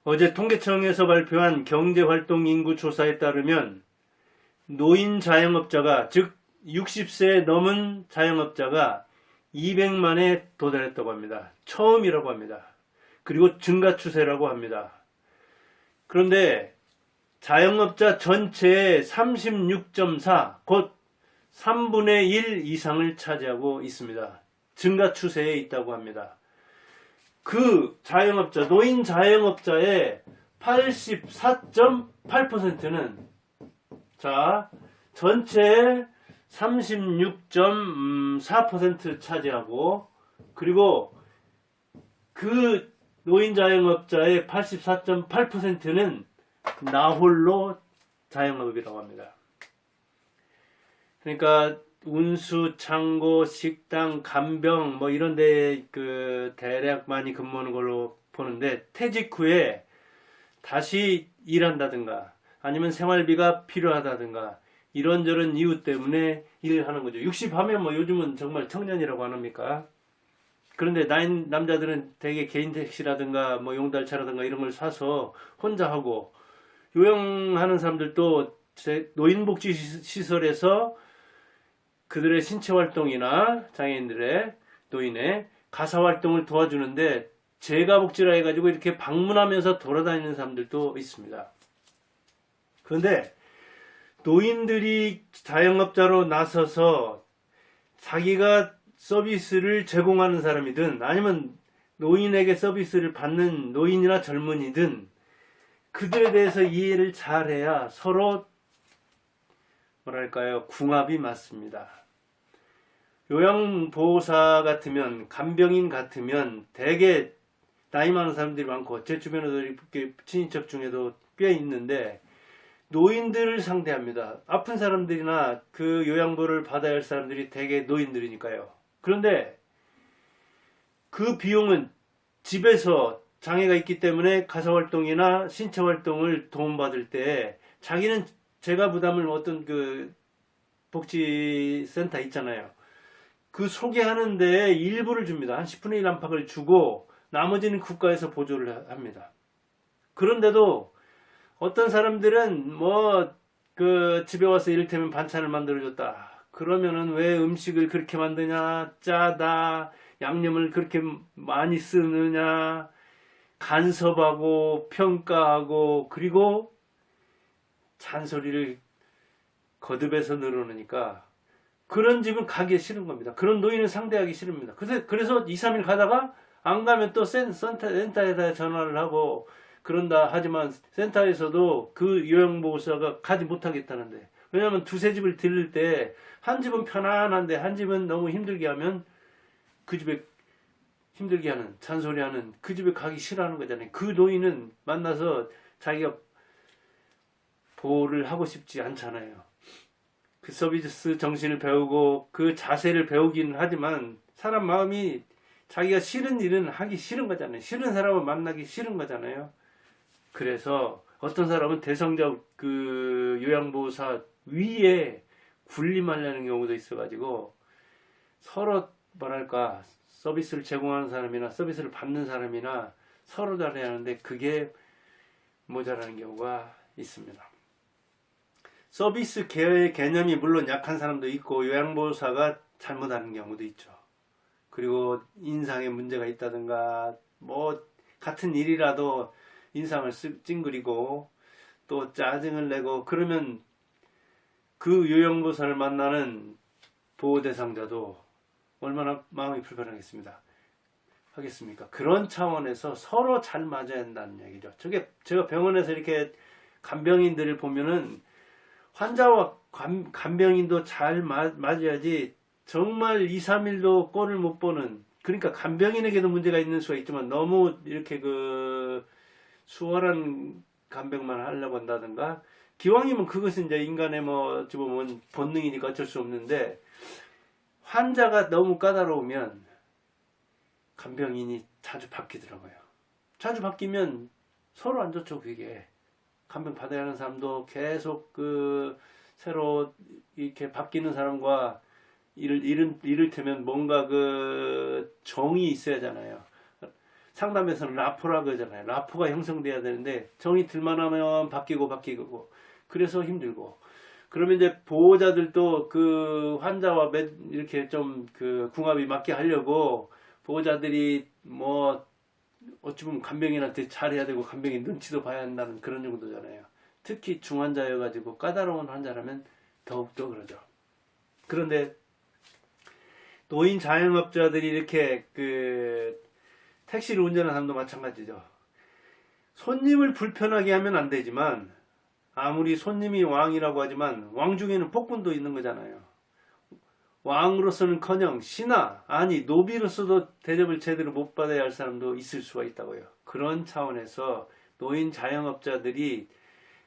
어제 통계청에서 발표한 경제활동 인구 조사에 따르면 노인 자영업자가, 즉 60세 넘은 자영업자가 200만에 도달했다고 합니다. 처음이라고 합니다. 그리고 증가 추세라고 합니다. 그런데 자영업자 전체의 36.4, 곧 3분의 1 이상을 차지하고 있습니다. 증가 추세에 있다고 합니다. 그 자영업자, 노인 자영업자의 84.8%는 자, 전체의 36.4% 차지하고, 그리고 그 노인 자영업자의 84.8%는 나홀로 자영업이라고 합니다. 그러니까 운수, 창고, 식당, 간병 뭐 이런 데 대략 많이 근무하는 걸로 보는데, 퇴직 후에 다시 일한다든가 아니면 생활비가 필요하다든가 이런저런 이유 때문에 일을 하는 거죠. 60 하면 뭐 요즘은 정말 청년이라고 안 합니까? 그런데 나이 남자들은 대개 개인 택시라든가 뭐 용달차라든가 이런 걸 사서 혼자 하고, 요양하는 사람들도 노인복지시설에서 그들의 신체활동이나 장애인들의, 노인의 가사활동을 도와주는데 재가복지라 해가지고 이렇게 방문하면서 돌아다니는 사람들도 있습니다. 그런데 노인들이 자영업자로 나서서 자기가 서비스를 제공하는 사람이든 아니면 노인에게 서비스를 받는 노인이나 젊은이든 그들에 대해서 이해를 잘해야 서로 뭐랄까요, 궁합이 맞습니다. 요양보호사 같으면, 간병인 같으면 대개 나이 많은 사람들이 많고 제 주변에도 이렇게 친인척 중에도 꽤 있는데 노인들을 상대합니다. 아픈 사람들이나 그 요양보를 받아야 할 사람들이 대개 노인들이니까요. 그런데 그 비용은 집에서 장애가 있기 때문에 가사활동이나 신체활동을 도움받을 때 자기는 제가 부담을, 어떤 그 복지센터 있잖아요. 그 소개하는 데에 일부를 줍니다. 한 10분의 1 안팎을 주고 나머지는 국가에서 보조를 합니다. 그런데도 어떤 사람들은 뭐 그 집에 와서 이를테면 반찬을 만들어줬다. 그러면은 왜 음식을 그렇게 만드냐, 짜다, 양념을 그렇게 많이 쓰느냐, 간섭하고 평가하고, 그리고 잔소리를 거듭해서 늘어놓으니까 그런 집은 가기 싫은 겁니다. 그런 노인은 상대하기 싫습니다. 그래서 2, 3일 가다가 안 가면 또 센터에다 전화를 하고 그런다 하지만 센터에서도 그 요양보호사가 가지 못하겠다는데, 왜냐하면 두세 집을 들릴 때 한 집은 편안한데 한 집은 너무 힘들게 하면 그 집에 힘들게 하는, 잔소리하는 그 집에 가기 싫어하는 거잖아요. 그 노인은 만나서 자기가 보호를 하고 싶지 않잖아요. 그 서비스 정신을 배우고 그 자세를 배우기는 하지만 사람 마음이 자기가 싫은 일은 하기 싫은 거잖아요. 싫은 사람을 만나기 싫은 거잖아요. 그래서 어떤 사람은 대성적 그 요양보호사 위에 군림하려는 경우도 있어가지고 서로 뭐랄까, 서비스를 제공하는 사람이나 서비스를 받는 사람이나 서로 잘해야 하는데 그게 모자라는 경우가 있습니다. 서비스 개념이 물론 약한 사람도 있고 요양보호사가 잘못하는 경우도 있죠. 그리고 인상에 문제가 있다든가 뭐 같은 일이라도 인상을 찡그리고 또 짜증을 내고 그러면 그 요양보호사를 만나는 보호 대상자도 얼마나 마음이 불편하겠습니다. 하겠습니까? 그런 차원에서 서로 잘 맞아야 한다는 얘기죠. 제가 병원에서 이렇게 간병인들을 보면은 환자와 간병인도 잘 맞아야지 정말 2, 3일도 꼴을 못 보는, 그러니까 간병인에게도 문제가 있는 수가 있지만 너무 이렇게 그 수월한 간병만 하려고 한다든가, 기왕이면 그것은 이제 인간의 뭐 어찌 보면 본능이니까 어쩔 수 없는데, 환자가 너무 까다로우면 간병인이 자주 바뀌더라고요. 자주 바뀌면 서로 안 좋죠. 그게 간병 받아야 하는 사람도 계속 그 새로 이렇게 바뀌는 사람과 이를테면 뭔가 그 정이 있어야 하잖아요. 상담에서는 라포라고 하잖아요. 라포가 형성돼야 되는데 정이 들만하면 바뀌고 그래서 힘들고, 그러면 이제 보호자들도 그 환자와 이렇게 좀 그 궁합이 맞게 하려고 보호자들이 뭐 어찌 보면 간병인한테 잘해야 되고 간병인 눈치도 봐야 한다는 그런 정도잖아요. 특히 중환자여가지고 까다로운 환자라면 더욱더 그러죠. 그런데 노인 자영업자들이 이렇게 그 택시를 운전하는 사람도 마찬가지죠. 손님을 불편하게 하면 안 되지만, 아무리 손님이 왕이라고 하지만 왕 중에는 폭군도 있는 거잖아요. 왕으로서는커녕 신하, 아니 노비로서도 대접을 제대로 못 받아야 할 사람도 있을 수가 있다고요. 그런 차원에서 노인 자영업자들이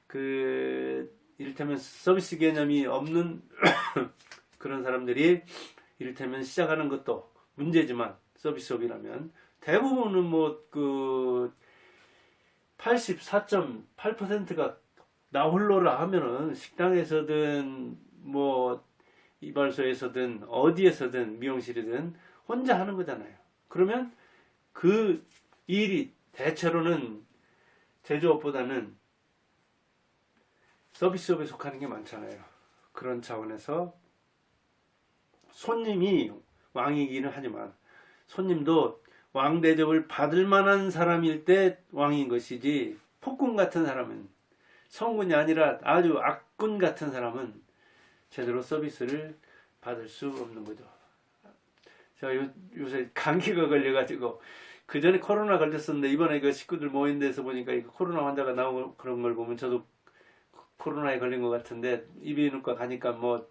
그 이를테면 서비스 개념이 없는 그런 사람들이 이를테면 시작하는 것도 문제지만, 서비스업이라면 대부분은 뭐 그 84.8%가 나 홀로라 하면은 식당에서든 뭐 이발소에서든 어디에서든 미용실이든 혼자 하는 거잖아요. 그러면 그 일이 대체로는 제조업보다는 서비스업에 속하는 게 많잖아요. 그런 차원에서 손님이 왕이기는 하지만 손님도 왕 대접을 받을 만한 사람일 때 왕인 것이지, 폭군 같은 사람은, 성군이 아니라 아주 악군 같은 사람은 제대로 서비스를 받을 수 없는 거죠. 제가 요새 감기가 걸려가지고, 그 전에 코로나 걸렸었는데 이번에 그 식구들 모인 데서 보니까 코로나 환자가 나오고 그런 걸 보면 저도 코로나에 걸린 것 같은데, 이비인후과 가니까 뭐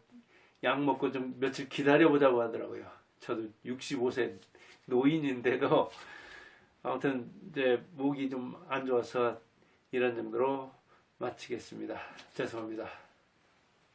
약 먹고 좀 며칠 기다려보자고 하더라고요. 저도 65세 노인인데도 아무튼 이제 목이 좀 안 좋아서 이런 정도로 마치겠습니다. 죄송합니다.